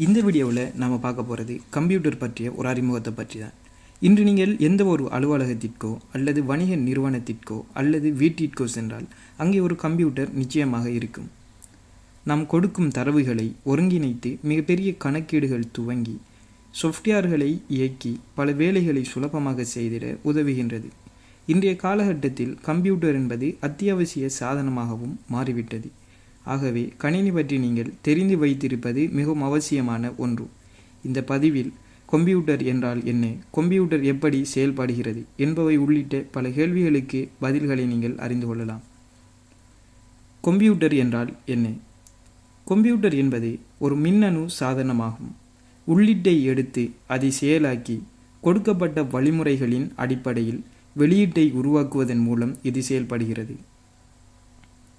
இந்த வீடியோவில் நாம் பார்க்க போகிறது கம்ப்யூட்டர் பற்றிய ஒரு அறிமுகத்தை பற்றி தான். இன்று நீங்கள் எந்த ஒரு அலுவலகத்திற்கோ அல்லது வணிக நிறுவனத்திற்கோ அல்லது வீட்டிற்கோ சென்றால் அங்கே ஒரு கம்ப்யூட்டர் நிச்சயமாக இருக்கும். நாம் கொடுக்கும் தரவுகளை ஒருங்கிணைத்து மிகப்பெரிய கணக்கீடுகள் துவங்கி சாஃப்ட்வேர்களை இயக்கி பல வேலைகளை சுலபமாக செய்திட உதவுகின்றது. இன்றைய காலகட்டத்தில் கம்ப்யூட்டர் என்பது அத்தியாவசிய சாதனமாகவும் மாறிவிட்டது. ஆகவே கணினி பற்றி நீங்கள் தெரிந்து வைத்திருப்பது மிகவும் அவசியமான ஒன்று. இந்த பதிவில் கம்ப்யூட்டர் என்றால் என்ன, கம்ப்யூட்டர் எப்படி செயல்படுகிறது என்பவை உள்ளிட்ட பல கேள்விகளுக்கு பதில்களை நீங்கள் அறிந்து கொள்ளலாம். கம்ப்யூட்டர் என்றால் என்ன? கம்ப்யூட்டர் என்பது ஒரு மின்னணு சாதனமாகும். உள்ளீட்டை எடுத்து அதை செயலாக்கி கொடுக்கப்பட்ட வழிமுறைகளின் அடிப்படையில் வெளியீட்டை உருவாக்குவதன் மூலம் இது செயல்படுகிறது.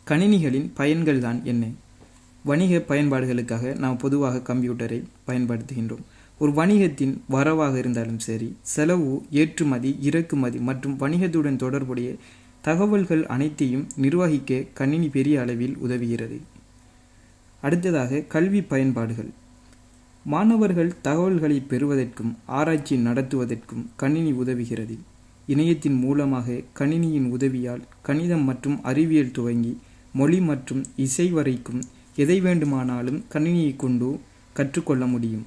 கணினிகளின் பயன்கள் தான் என்ன? வணிக பயன்பாடுகளுக்காக நாம் பொதுவாக கம்ப்யூட்டரை பயன்படுத்துகின்றோம். ஒரு வணிகத்தின் வரவாக இருந்தாலும் சரி, செலவு, ஏற்றுமதி, இறக்குமதி மற்றும் வணிகத்துடன் தொடர்புடைய தகவல்கள் அனைத்தையும் நிர்வகிக்க கணினி பெரிய அளவில் உதவுகிறது. அடுத்ததாக கல்வி பயன்பாடுகள். மாணவர்கள் தகவல்களை பெறுவதற்கும் ஆராய்ச்சி நடத்துவதற்கும் கணினி உதவுகிறது. இணையத்தின் மூலமாக கணினியின் உதவியால் கணிதம் மற்றும் அறிவியல் துவங்கி மொழி மற்றும் இசை வரைக்கும் எதை வேண்டுமானாலும் கணினியை கொண்டு கற்றுக்கொள்ள முடியும்.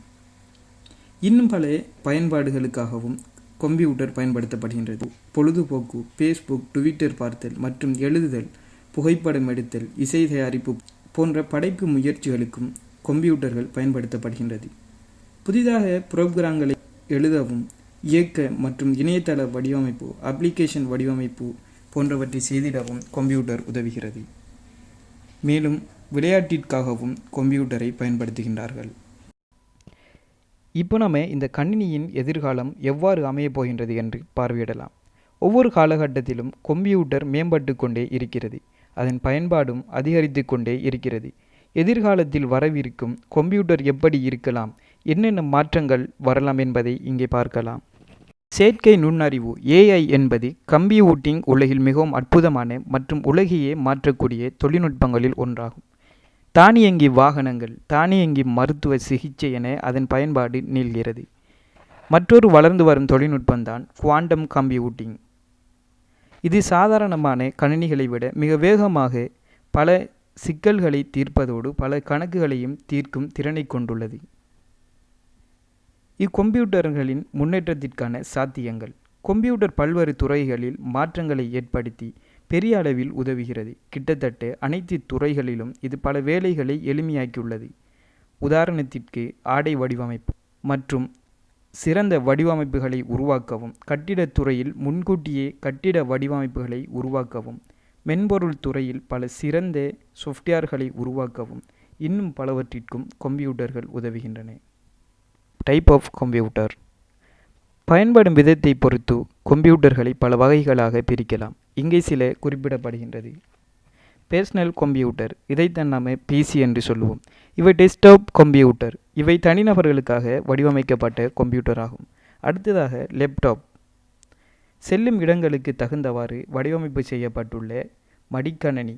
இன்னும் பல பயன்பாடுகளுக்காகவும் கம்ப்யூட்டர் பயன்படுத்தப்படுகின்றது. பொழுதுபோக்கு, ஃபேஸ்புக், ட்விட்டர் பார்த்தல் மற்றும் எழுதுதல், புகைப்படம் எடுத்தல், இசை தயாரிப்பு போன்ற படைப்பு முயற்சிகளுக்கும் கம்ப்யூட்டர்கள் பயன்படுத்தப்படுகின்றது. புதிதாக புரோகிராம்களை எழுதவும் இயக்க மற்றும் இணையதள வடிவமைப்பு, அப்ளிகேஷன் வடிவமைப்பு போன்றவற்றை செய்திடவும் கம்ப்யூட்டர் உதவுகிறது. மேலும் விளையாட்டிற்காகவும் கம்ப்யூட்டரை பயன்படுத்துகின்றார்கள். இப்போ நம்ம இந்த கணினியின் எதிர்காலம் எவ்வாறு அமையப் போகின்றது என்று பார்வையிடலாம். ஒவ்வொரு காலகட்டத்திலும் கம்ப்யூட்டர் மேம்பட்டு கொண்டே இருக்கிறது. அதன் பயன்பாடும் அதிகரித்து கொண்டே இருக்கிறது. எதிர்காலத்தில் வரவிருக்கும் கம்ப்யூட்டர் எப்படி இருக்கலாம், என்னென்ன மாற்றங்கள் வரலாம் என்பதை இங்கே பார்க்கலாம். செயற்கை நுண்ணறிவு AI என்பது கம்ப்யூட்டிங் உலகில் மிகவும் அற்புதமான மற்றும் உலகையே மாற்றக்கூடிய தொழில்நுட்பங்களில் ஒன்றாகும். தானியங்கி வாகனங்கள், தானியங்கி மருத்துவ சிகிச்சை என அதன் பயன்பாடு நீள்கிறது. மற்றொரு வளர்ந்து வரும் தொழில்நுட்பம்தான் குவாண்டம் கம்ப்யூட்டிங். இது சாதாரணமான கணினிகளை விட மிக வேகமாக பல சிக்கல்களை தீர்ப்பதோடு பல கணக்குகளையும் தீர்க்கும் திறனை கொண்டுள்ளது. இக்கம்ப்யூட்டர்களின் முன்னேற்றத்திற்கான சாத்தியங்கள். கம்ப்யூட்டர் பல்வேறு துறைகளில் மாற்றங்களை ஏற்படுத்தி பெரிய அளவில் உதவுகிறது. கிட்டத்தட்ட அனைத்து துறைகளிலும் இது பல வேலைகளை எளிமையாக்கியுள்ளது. உதாரணத்திற்கு ஆடை வடிவமைப்பு மற்றும் சிறந்த வடிவமைப்புகளை உருவாக்கவும், கட்டிடத்துறையில் முன்கூட்டியே கட்டிட வடிவமைப்புகளை உருவாக்கவும், மென்பொருள் துறையில் பல சிறந்த சாஃப்ட்வேர்களை உருவாக்கவும், இன்னும் பலவற்றிற்கும் கம்ப்யூட்டர்கள் உதவுகின்றன. Type of computer. பயன்படும் விதத்தை பொறுத்து கம்ப்யூட்டர்களை பல வகைகளாக பிரிக்கலாம். இங்கே சில குறிப்பிடப்படுகின்றது. பர்சனல் கம்ப்யூட்டர், இதைத்தான் நாம் PC என்று சொல்லுவோம். இவை டெஸ்க்டாப் கம்ப்யூட்டர், இவை தனிநபர்களுக்காக வடிவமைக்கப்பட்ட கம்ப்யூட்டர் ஆகும். அடுத்ததாக லேப்டாப், செல்லும் இடங்களுக்கு தகுந்தவாறு வடிவமைப்பு செய்யப்பட்டுள்ள மடிக்கணனி.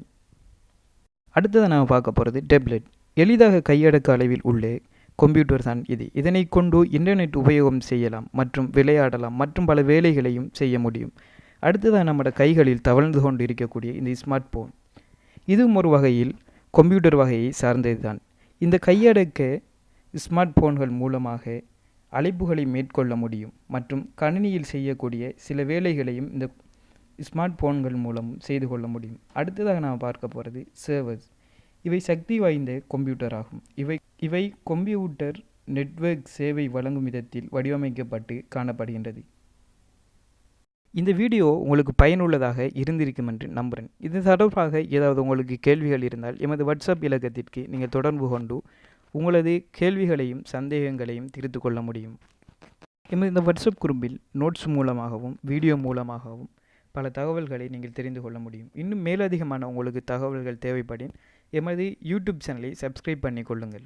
அடுத்ததாக நாம் பார்க்க போகிறது டேப்லெட், எளிதாக கையடக்க அளவில் உள்ள கம்ப்யூட்டர் தான் இது. இதனை கொண்டு இன்டர்நெட் உபயோகம் செய்யலாம் மற்றும் விளையாடலாம் மற்றும் பல வேலைகளையும் செய்ய முடியும். அடுத்ததாக நம்மளோட கைகளில் தவழ்ந்து கொண்டு இருக்கக்கூடிய இந்த ஸ்மார்ட் போன், இதுவும் ஒரு வகையில் கம்ப்யூட்டர் வகையை சார்ந்தது தான். இந்த கையடக்க ஸ்மார்ட் போன்கள் மூலமாக அழைப்புகளை மேற்கொள்ள முடியும் மற்றும் கணினியில் செய்யக்கூடிய சில வேலைகளையும் இந்த ஸ்மார்ட் போன்கள் மூலம் செய்து கொள்ள முடியும். அடுத்ததாக நாம் பார்க்க போகிறது சர்வர்ஸ். இவை சக்தி வாய்ந்த கம்ப்யூட்டர் ஆகும். இவை கம்ப்யூட்டர் நெட்வொர்க் சேவை வழங்கும் விதத்தில் வடிவமைக்கப்பட்டு காணப்படுகின்றது. இந்த வீடியோ உங்களுக்கு பயனுள்ளதாக இருந்திருக்கும் என்று நம்புகிறேன். இது தொடர்பாக ஏதாவது உங்களுக்கு கேள்விகள் இருந்தால் எமது வாட்ஸ்அப் இலக்கத்திற்கு நீங்கள் தொடர்பு கொண்டு உங்களது கேள்விகளையும் சந்தேகங்களையும் தீர்த்து கொள்ள முடியும். எமது இந்த வாட்ஸ்அப் குரூப்பில் நோட்ஸ் மூலமாகவும் வீடியோ மூலமாகவும் பல தகவல்களை நீங்கள் தெரிந்து கொள்ள முடியும். இன்னும் மேலதிகமான உங்களுக்கு தகவல்கள் தேவைப்படின் எமது யூடியூப் சேனலை சப்ஸ்கிரைப் பண்ணிக்கொள்ளுங்கள்.